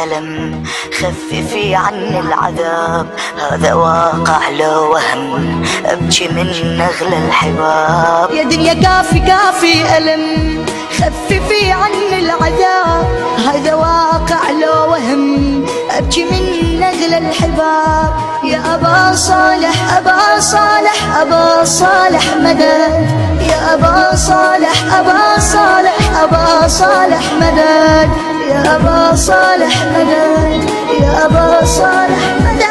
ألم، خففي عني العذاب، هذا واقع لو وهم، أبكي من أغلى الحباب. يا دنيا كافي كافي ألم، خففي عني العذاب، هذا واقع لو وهم، أبكي من أغلى الحباب. يا أبا صالح أبا صالح أبا صالح مدد، يا أبا صالح أبا صالح أبا صالح مدد، يا أبا صالح مدد، يا أبا صالح مدد.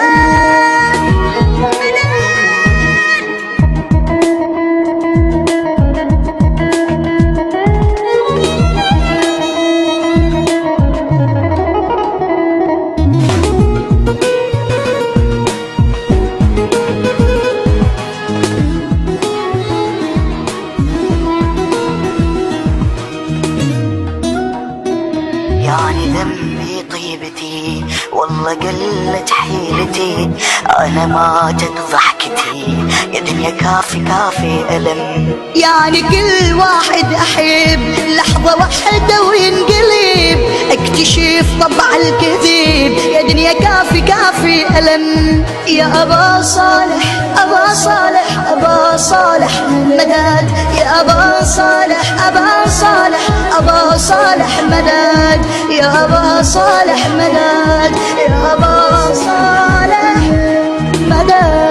يعني ذنبي طيبتي، والله قلت حيلتي، أنا ماتت ضحكتي، يا دنيا كافي كافي ألم. يعني كل واحد أحب لحظة واحدة وينقلب، اكتشف طبع الكذب، يا دنيا كافي كافي ألم. يا أبا صالح أبا صالح أبا صالح مدد، يا أبا صالح أبا صالح أبا صالح مدد، يا أبا صالح مدد، يا أبا صالح مدد.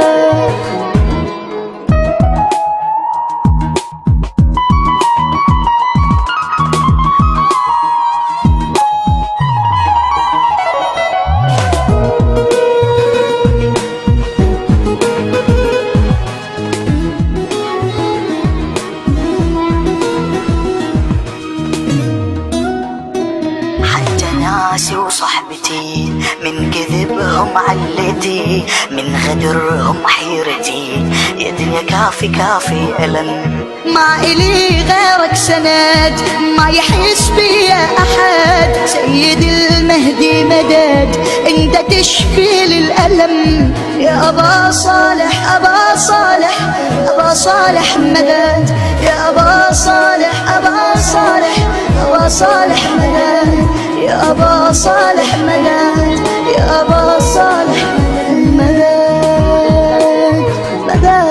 ناسي وصحبتي من كذبهم علتي، من غدرهم حيرتي، يا دنيا كافي كافي ألم. ما إلي غيرك سند، ما يحس بيا أحد، سيد المهدي مدد، انت تشفي للألم. يا أبا صالح أبا صالح أبا صالح مدد، يا أبا صالح أبا صالح أبا صالح مدد، يا أبا صالح مدد، يا أبا صالح مدد مدد.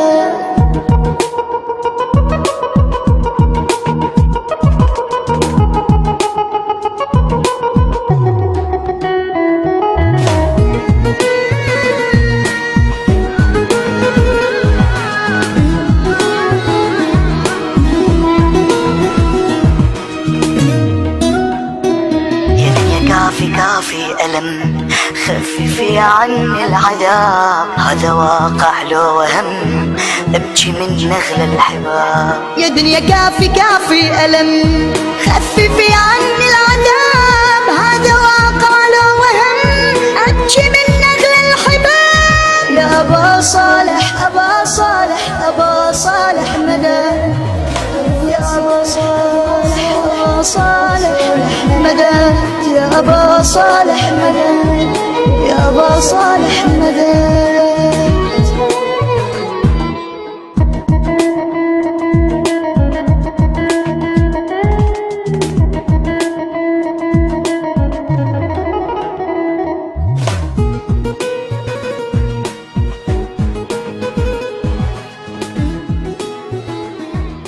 كافي كافي ألم، خففي عني العذاب، هذا واقع لو وهم، أبكي من أغلى الحباب. يا دنيا كافي كافي ألم، خففي عني العذاب، هذا واقع لو وهم، أبكي من أغلى الحباب. يا أبا صالح أبا صالح أبا صالح مدد، يا أبا صالح أبا صالح مدد، يا أبا صالح مدد، يا أبا صالح مدد.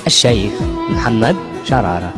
الشيخ محمد شرارة.